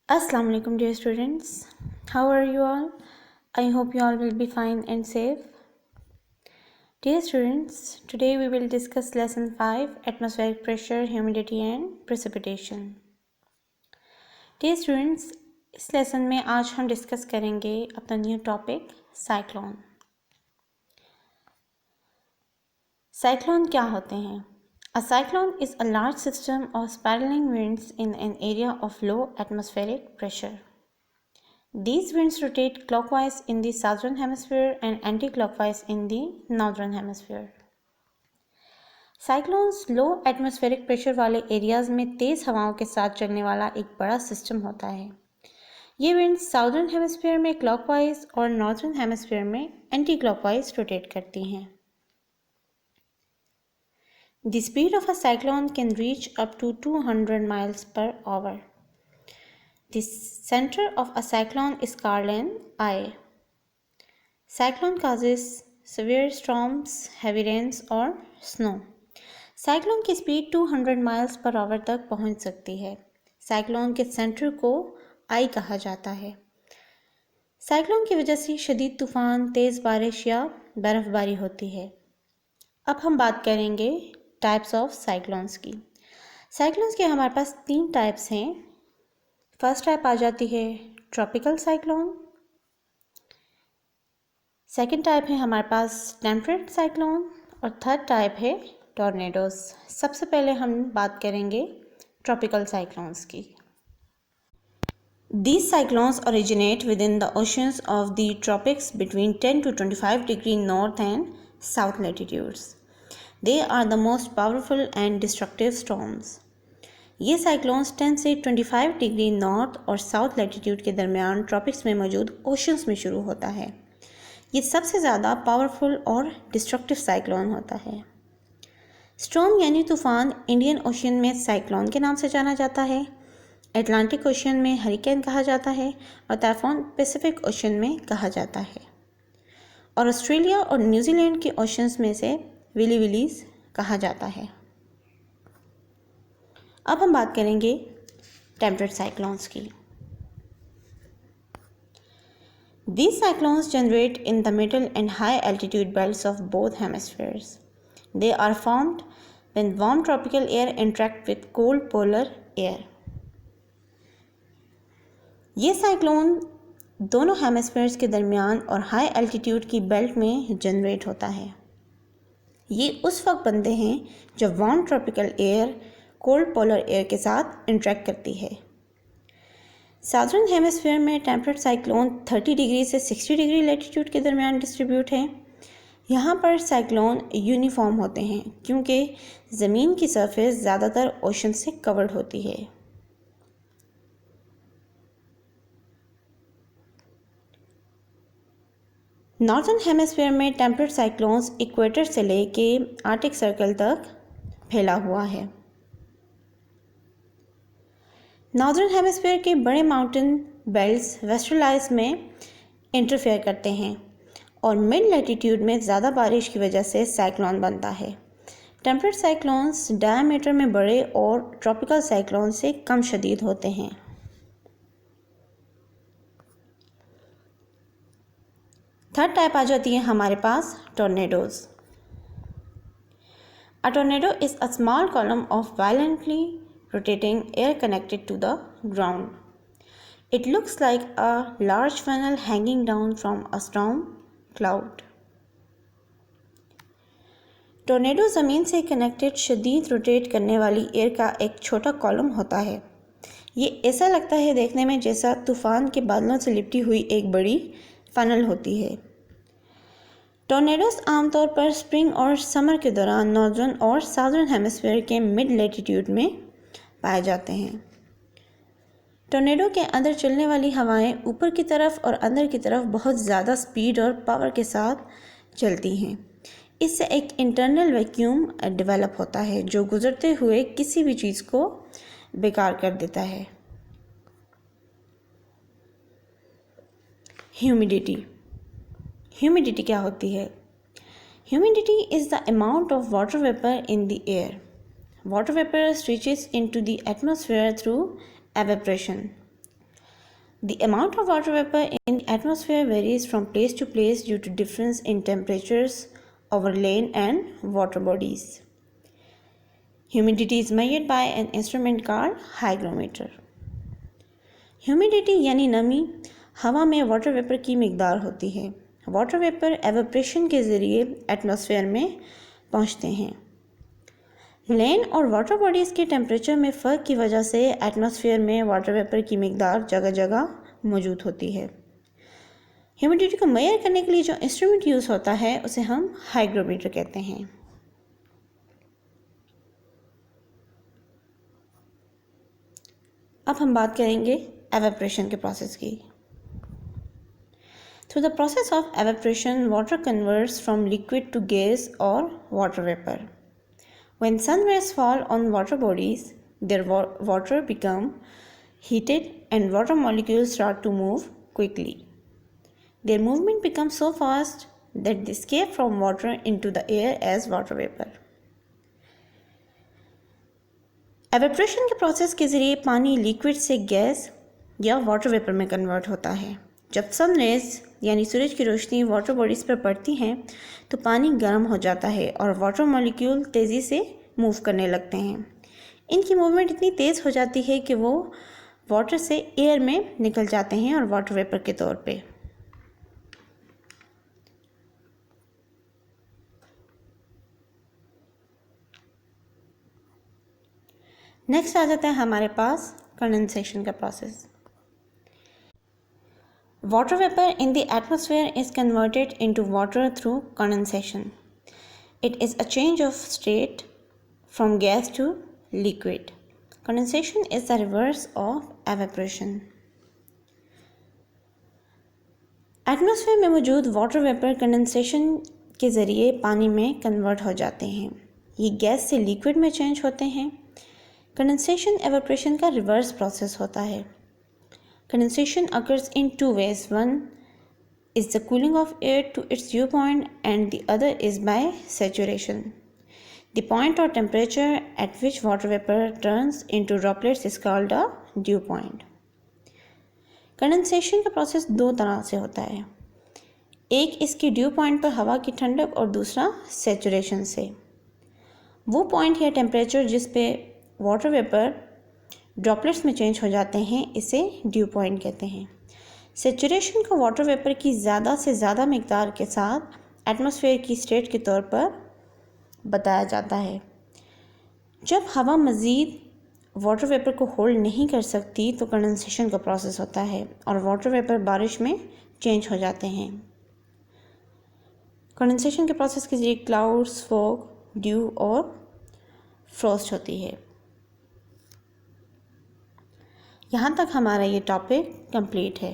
Assalamu alaikum dear students. How are you all? I hope you all will be fine and safe. Dear students, today we will discuss lesson 5 atmospheric pressure, humidity and precipitation. Dear students, इस lesson में आज हम discuss करेंगे अपना new topic cyclone. Cyclone क्या होते हैं? A cyclone is a large system of spiraling winds in an area of low atmospheric pressure. These winds rotate clockwise in the southern hemisphere and anti-clockwise in the northern hemisphere. Cyclones low atmospheric pressure वाले areas में तेज़ हवाओं के साथ चलने वाला एक बड़ा सिस्टम होता है। ये विंड्स साउदर्न हेमिस्फीयर में क्लॉकवाइज और नॉर्थर्न हेमिस्फीयर में एंटी क्लॉकवाइज रोटेट करती हैं। The speed of a cyclone can reach up to 200 miles per hour. The center of a cyclone is called an eye. Cyclone causes severe storms, heavy rains or snow. Cyclone की speed 200 miles per hour तक पहुंच सकती है। Cyclone के centre को आई कहा जाता है। साइक्लोन की वजह से शदीद तूफान, तेज़ बारिश या बर्फ़बारी होती है। अब हम बात करेंगे टाइप्स ऑफ साइक्लोन्स की। साइक्लोन्स के हमारे पास 3 टाइप्स हैं। फर्स्ट टाइप आ जाती है ट्रॉपिकल साइक्लोन, सेकंड टाइप है हमारे पास टेम्परेट साइक्लोन और थर्ड टाइप है टॉर्नेडोज। सबसे पहले हम बात करेंगे ट्रॉपिकल साइक्लोन्स की। These cyclones originate within the oceans of the tropics between 10 to 25 degree north and south latitudes. They are the most powerful and destructive storms. ये cyclones 10 से 25 डिग्री नॉर्थ और साउथ लैटिट्यूड के दरमियान tropics में मौजूद oceans में शुरू होता है। ये सबसे ज़्यादा पावरफुल और डिस्ट्रक्टिव साइक्लोन होता है। स्टॉर्म यानी तूफ़ान इंडियन ओशन में साइक्लोन के नाम से जाना जाता है, अटलांटिक ओशन में हरिकेन कहा जाता है और टाइफून पैसिफिक ओशन में कहा जाता है, और ऑस्ट्रेलिया और न्यूजीलैंड के ओशंस में से विली विलीज कहा जाता है। अब हम बात करेंगे टेम्परेट साइक्लोन्स की। These cyclones generate in the middle and high altitude belts of both hemispheres. They are formed when warm tropical air interact with cold polar air. ये साइक्लोन दोनों हेमिस्फीयर्स के दरमियान और हाई एल्टीट्यूड की belt में generate होता है। ये उस वक्त बनते हैं जब warm tropical air cold polar air के साथ इंटरेक्ट करती है। साउदर्न हेमिस्फीयर में टेम्परेट साइक्लोन 30 डिग्री से 60 डिग्री लैटिट्यूड के दरमियान डिस्ट्रीब्यूट हैं। यहाँ पर साइक्लोन यूनिफॉर्म होते हैं क्योंकि ज़मीन की सरफेस ज़्यादातर ओशन से कवर्ड होती है। नॉर्थर्न हेमिस्फीयर में टेम्परेट साइक्लोन्स इक्वेटर से लेके आर्टिक सर्कल तक फैला हुआ है। नॉर्दर्न हेमिस्फीयर के बड़े माउंटेन बेल्ट्स वेस्टर्न आइस में इंटरफेयर करते हैं और मिड लैटिट्यूड में ज़्यादा बारिश की वजह से साइक्लोन बनता है। टेम्परेट साइक्लोन्स डायमीटर में बड़े और ट्रॉपिकल साइक्लोन से कम शदीद होते हैं। थर्ड टाइप आ जाती है हमारे पास tornadoes. A tornado is a small column of violently rotating air connected to the ground. It looks like a large funnel hanging down from a storm cloud. Tornado ज़मीन से कनेक्टेड शदीद rotate करने वाली air का एक छोटा column होता है। ये ऐसा लगता है देखने में जैसा तूफ़ान के बादलों से लिपटी हुई एक बड़ी फनल होती है। टोर्नेडोज आमतौर पर स्प्रिंग और समर के दौरान नॉर्दर्न और साउदर्न हेमिस्फीयर के मिड लैटिट्यूड में पाए जाते हैं। टोर्नेडो के अंदर चलने वाली हवाएं ऊपर की तरफ और अंदर की तरफ बहुत ज़्यादा स्पीड और पावर के साथ चलती हैं। इससे एक इंटरनल वैक्यूम डेवलप होता है जो गुजरते हुए किसी भी चीज़ को बेकार कर देता है। ह्यूमिडिटी क्या होती है? Humidity is the amount of water vapour in the air. Water vapor reaches into the atmosphere through evaporation. The amount of water vapor in the atmosphere varies from place to place due to difference in temperatures over land and water bodies. Humidity is measured by an instrument called hygrometer. Humidity यानी नमी हवा में water vapour की मिकदार होती है। Water vapour evaporation के ज़रिए atmosphere में पहुंचते हैं। लैंड और वाटर बॉडीज़ के टेम्परेचर में फ़र्क की वजह से एटमॉस्फेयर में वाटर वेपर की मिकदार जगह जगह मौजूद होती है। ह्यूमिडिटी को मेजर करने के लिए जो इंस्ट्रूमेंट यूज़ होता है उसे हम हाइग्रोमीटर कहते हैं। अब हम बात करेंगे एवेपोरेशन के प्रोसेस की। Through the process of evaporation, water converts from liquid to gas or water vapor. When sun rays fall on water bodies, their water become heated and water molecules start to move quickly. Their movement becomes so fast that they escape from water into the air as water vapor. Evaporation के process के ज़रिए पानी liquid से gas या water vapour में convert होता है। जब सन रेज यानी सूरज की रोशनी वाटर बॉडीज़ पर पड़ती है तो पानी गर्म हो जाता है और वाटर मॉलिक्यूल तेज़ी से मूव करने लगते हैं। इनकी मूवमेंट इतनी तेज़ हो जाती है कि वो वाटर से एयर में निकल जाते हैं और वाटर वेपर के तौर पे। नेक्स्ट आ जाता है हमारे पास कंडेंसेशन का process. Water vapor in the atmosphere is converted into water through condensation. It is a change of state from gas to liquid. Condensation is the reverse of evaporation. Atmosphere में मौजूद water vapour condensation के ज़रिए पानी में convert हो जाते हैं। ये गैस से लिक्विड में चेंज होते हैं। कंडेंसेशन एवेपोरेशन का रिवर्स प्रोसेस होता है। Condensation occurs in two ways. One is the cooling of air to its dew point and the other is by saturation. The point or temperature at which water vapor turns into droplets is called a dew point. Condensation का process दो तरह से होता है। एक इसके due point पर हवा की ठंडक और दूसरा सैचुरेशन से। वो पॉइंट या टेम्परेचर जिस पे वाटर वेपर ड्रॉपलेट्स में चेंज हो जाते हैं इसे ड्यू पॉइंट कहते हैं। सैचुरेशन को वाटर वेपर की ज़्यादा से ज़्यादा मिकदार के साथ एटमॉस्फेयर की स्टेट के तौर पर बताया जाता है। जब हवा मज़ीद वाटर वेपर को होल्ड नहीं कर सकती तो कंडेंसेशन का प्रोसेस होता है और वाटर वेपर बारिश में चेंज हो जाते हैं। कंडेंसेशन के प्रोसेस के ज़रिए क्लाउड्स, फॉग, ड्यू और फ्रॉस्ट होती है। यहाँ तक हमारा ये टॉपिक कंप्लीट है।